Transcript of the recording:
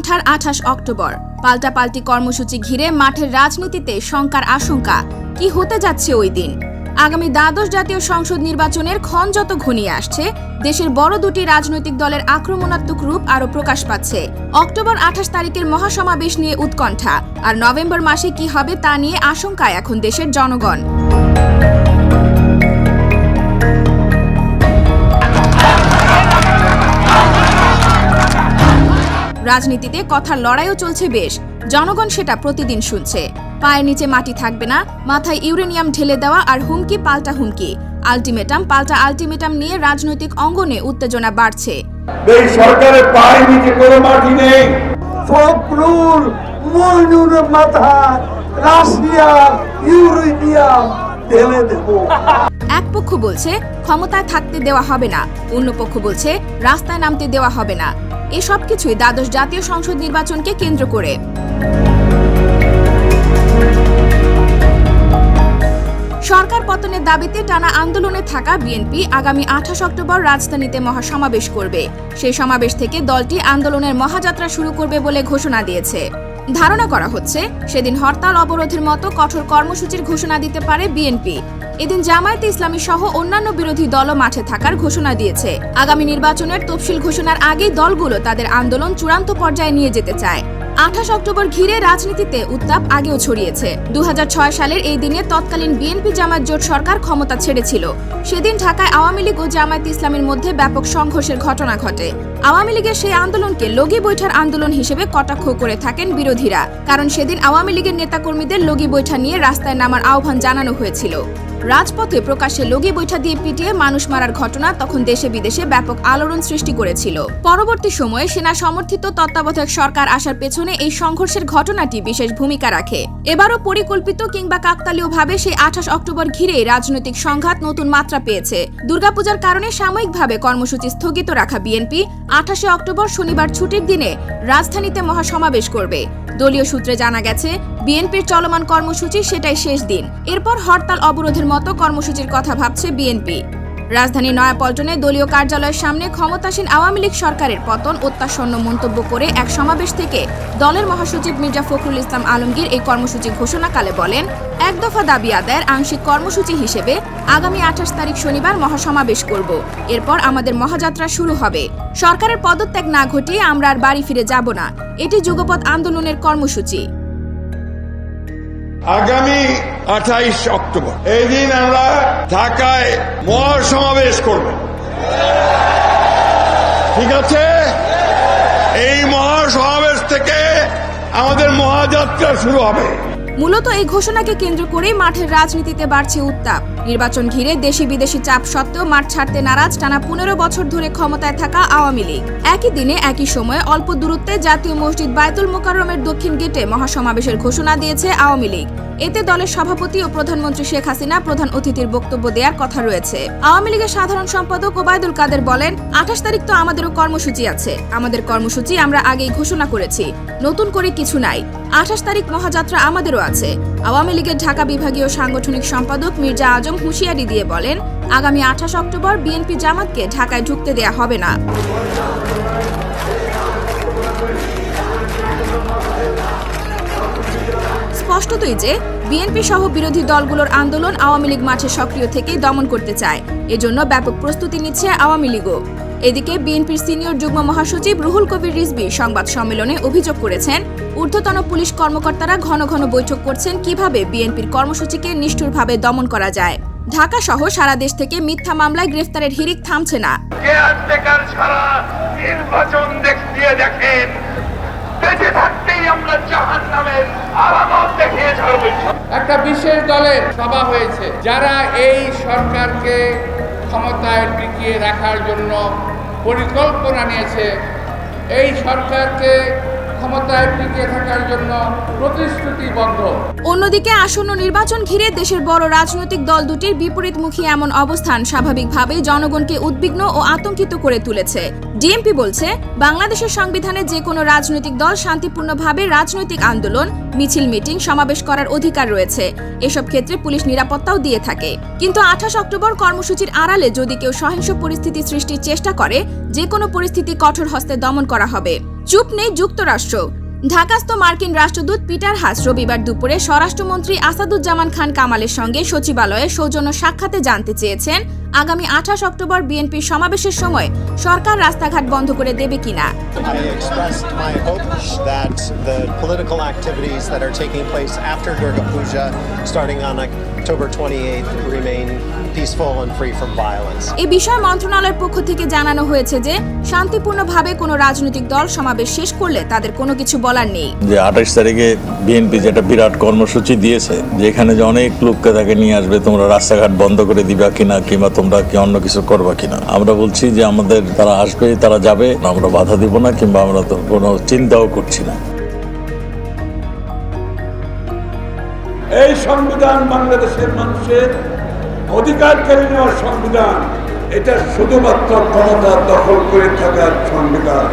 উৎকণ্ঠার ২৮ October পাল্টাপাল্টি কর্মসূচি ঘিরে মাঠের রাজনীতিতে শঙ্কার আশঙ্কা কি হতে যাচ্ছে ওই দিন। আগামী দ্বাদশ জাতীয় সংসদ নির্বাচনের ক্ষণ যত ঘনিয়ে আসছে, দেশের বড় দুটি রাজনৈতিক দলের আক্রমণাত্মক রূপ আরও প্রকাশ পাচ্ছে। অক্টোবর ২৮ তারিখের মহাসমাবেশ নিয়ে উৎকণ্ঠা, আর নভেম্বর মাসে কি হবে তা নিয়ে আশঙ্কায় এখন দেশের জনগণ। রাজনীতিতে কথার লড়াইও চলছে বেশ, জনগণ সেটা প্রতিদিন শুনছে। পায়ের নিচে মাটি থাকবে না, মাথায় ইউরেনিয়াম ঢেলে দেওয়া আর হুমকি পাল্টা হুমকি, আলটিমেটাম পাল্টা আলটিমেটাম নিয়ে রাজনৈতিক অঙ্গনে উত্তেজনা বাড়ছে। এই সরকারের পায়ের নিচে কোনো মাটি নেই। ফখরুল মইনুরের মাথায় রাশিয়া ইউরেনিয়াম ঢেলে দেব। এক পক্ষ বলছে ক্ষমতায় থাকতে দেওয়া হবে না, অন্য পক্ষ বলছে রাস্তায় নামতে দেওয়া হবে না। এসব কিছুই দ্বাদশ জাতীয় সংসদ নির্বাচনকে কেন্দ্র করে। সরকার পতনের দাবিতে টানা আন্দোলনে থাকা বিএনপি আগামী ২৮ অক্টোবর রাজধানীতে মহাসমাবেশ করবে। সেই সমাবেশ থেকে দলটি আন্দোলনের মহাযাত্রা শুরু করবে বলে ঘোষণা দিয়েছে। ধারণা করা হচ্ছে সেদিন হরতাল অবরোধের মতো কঠোর কর্মসূচির ঘোষণা দিতে পারে বিএনপি। এদিন জামায়াতে ইসলামী সহ অন্যান্য বিরোধী দলও মাঠে থাকার ঘোষণা দিয়েছে। আগামী নির্বাচনের তফসিল ঘোষণার আগেই দলগুলো তাদের আন্দোলন চূড়ান্ত পর্যায়ে নিয়ে যেতে চায়। ২৮ অক্টোবর ঘিরে রাজনীতিতে উত্তাপ আগেও ছড়িয়েছে। ২০০৬ সালের এই দিনে তৎকালীন বিএনপি জামায়াত জোট সরকার ক্ষমতা ছেড়েছিল। সেদিন ঢাকায় আওয়ামী লীগ ও জামায়াতে ইসলামের মধ্যে ব্যাপক সংঘর্ষের ঘটনা ঘটে। আওয়ামী লীগের সেই আন্দোলনকে লগি বৈঠার আন্দোলন হিসেবে কটাক্ষ করে থাকেন বিরোধীরা, কারণ সেদিন আওয়ামী লীগের নেতাকর্মীদের লগি বৈঠা নিয়ে রাস্তায় নামার আহ্বান জানানো হয়েছিল। রাজপথে প্রকাশ্যে লগি বৈঠা দিয়ে পিটিয়ে মানুষ মারার ঘটনা তখন দেশে বিদেশে ব্যাপক আলোড়ন সৃষ্টি করেছিল। পরবর্তী সময়ে সেনা সমর্থিত তত্ত্বাবধায়ক সরকার আসার পেছনে এই সংঘর্ষের ঘটনাটি বিশেষ ভূমিকা রাখে। এবারও পরিকল্পিত কিংবা কাকতালীয়ভাবে সেই ২৮ অক্টোবর ঘিরে রাজনৈতিক সংঘাত নতুন মাত্রা পেয়েছে। দুর্গাপূজার কারণে সাময়িকভাবে কর্মসূচি স্থগিত রাখা বিএনপি ২৮ অক্টোবর শনিবার ছুটির দিনে রাজধানীতে মহাসমাবেশ করবে। দলীয় সূত্রে জানা গেছে বিএনপির চলমান কর্মসূচি সেটাই শেষ দিন। এরপর হরতাল অবরোধের মতো কর্মসূচির কথা ভাবছে বিএনপি। রাজধানীর নয়াপল্টনে দলীয় কার্যালয়ের সামনে ক্ষমতাসীন আওয়ামী লীগ সরকারের পতন অত্যাসন্ন মন্তব্য করে এক সমাবেশ থেকে দলের মহাসচিব মির্জা ফখরুল ইসলাম আলমগীর এই কর্মসূচি ঘোষণাকালে বলেন, এক দফা দাবি আদায়ের আংশিক কর্মসূচি হিসেবে আগামী ২৮ তারিখ শনিবার মহাসমাবেশ করব। এরপর আমাদের মহাযাত্রা শুরু হবে। সরকারের পদত্যাগ না ঘটিয়ে আমরা আর বাড়ি ফিরে যাব না। এটি যুগপৎ আন্দোলনের কর্মসূচি। আগামী ২৮ অক্টোবর এই দিন আমরা ঢাকায় মহাসমাবেশ করব। ঠিক আছে, এই মহাসমাবেশ থেকে আমাদের মহাযাত্রা শুরু হবে। মূলত এই ঘোষণাকে কেন্দ্র করে মাঠের রাজনীতিতে বাড়ছে উত্তাপ। নির্বাচন ঘিরে দেশি বিদেশি চাপ সত্ত্বেও মাঠ ছাড়তে নারাজ টানা ১৫ বছর ধরে ক্ষমতায় থাকা আওয়ামী লীগ। একই দিনে একই সময়ে অল্প দূরত্বে জাতীয় মসজিদ বায়তুল মোকাররমের দক্ষিণ গেটে মহাসমাবেশের ঘোষণা দিয়েছে আওয়ামী লীগ। এতে দলের সভাপতি ও প্রধানমন্ত্রী শেখ হাসিনা প্রধান অতিথির বক্তব্য দেওয়ার কথা রয়েছে। আওয়ামী লীগের সাধারণ সম্পাদক ওবায়দুল কাদের বলেন, ২৮ তারিখ তো আমাদেরও কর্মসূচি আছে। আমাদের কর্মসূচি আমরা আগেই ঘোষণা করেছি, নতুন করে কিছু নাই। ২৮ তারিখ মহাযাত্রা আমাদেরও আছে। আওয়ামী লীগের ঢাকা বিভাগীয় সাংগঠনিক সম্পাদক মির্জা আজম হুঁশিয়ারি দিয়ে বলেন, আগামী ২৮ অক্টোবর বিএনপি জামাতকে ঢাকায় ঢুকতে দেয়া হবে না। স্পষ্টতই যে বিএনপি সহ বিরোধী দলগুলোর আন্দোলন আওয়ামী লীগ মাঠে সক্রিয় থেকেই দমন করতে চায়। এজন্য ব্যাপক প্রস্তুতি নিচ্ছে আওয়ামী লীগও। এদিকে বিএনপির সিনিয়র যুগ্ম মহাসচিব রুহুল কবির রিজভী সংবাদ সম্মেলনে অভিযোগ করেছেন, ঊর্ধ্বতন পুলিশ কর্মকর্তারা ঘন ঘন বৈঠক করছেন কিভাবে বিএনপির কর্মসূচিকে নিষ্ঠুরভাবে দমন করা যায়। ঢাকা সহ সারা দেশ থেকে মিথ্যা মামলায় গ্রেফতারের হিড়িক থামছে না। একটা বিশেষ দলের সভা হয়েছে, যারা এই সরকারকে ক্ষমতায় টিকিয়ে রাখার জন্য পরিকল্পনা নিয়েছে, এই সরকারকে ক্ষমতায় টিকিয়ে থাকার জন্য প্রতিশ্রুতিবদ্ধ। অন্যদিকে আসন্ন নির্বাচন ঘিরে দেশের বড় রাজনৈতিক দল দুটির বিপরীতমুখী এমন অবস্থান স্বাভাবিকভাবেই জনগণকে উদ্বিগ্ন ও আতঙ্কিত করে তুলেছে। ডিএমপি বলছে, বাংলাদেশের সংবিধানে যে কোনো রাজনৈতিক দল শান্তিপূর্ণভাবে রাজনৈতিক আন্দোলন, মিছিল, মিটিং, সমাবেশ করার অধিকার রয়েছে। এসব ক্ষেত্রে পুলিশ নিরাপত্তাও দিয়ে থাকে। কিন্তু ২৮ অক্টোবর কর্মসূচির আড়ালে যদি কেউ সহিংস পরিস্থিতি সৃষ্টির চেষ্টা করে, যে কোনো পরিস্থিতি কঠোর হস্তে দমন করা হবে। চুপ নেই যুক্তরাষ্ট্র। ঢাকাস্থ মার্কিন রাষ্ট্রদূত পিটার হাস রবিবার দুপুরে স্বরাষ্ট্রমন্ত্রী আসাদুজ্জামান খান কামালের সঙ্গে সচিবালয়ে সৌজন্য সাক্ষাতে জানতে চেয়েছেন আগামী 28 অক্টোবর বিএনপির সমাবেশের সময় সরকার রাস্তাঘাট বন্ধ করে দেবে কিনা। I expressed my hope that the political activities that are taking place after Durga Puja, starting on October 28th, remain peaceful and free from violence. এই বিষয়ে মন্ত্রণালয়ের পক্ষ থেকে জানানো হয়েছে যে শান্তিপূর্ণভাবে কোনো রাজনৈতিক দল সমাবেশ শেষ করলে তাদের কোনো কিছু বলার নেই। যে 28 তারিখে বিএনপি যেটা বিরাট কর্মসূচি দিয়েছে, যেখানে যে অনেক লোককে তাকে নিয়ে আসবে, তোমরা রাস্তাঘাট বন্ধ করে দিবা কিনা কিংবা তোমরা কি অন্য কিছু করবা কিনা। আমরা বলছি যে আমাদের তারা আসবে, তারা যাবে, আমরা বাধা দিব না কিংবা আমরা তো কোনো চিন্তাও করছি না। এই সংবিধান বাংলাদেশের মানুষের অধিকার কেড়ে নেওয়ার সংবিধান, এটা শুধুমাত্র ক্ষমতা দখল করে থাকার সংবিধান।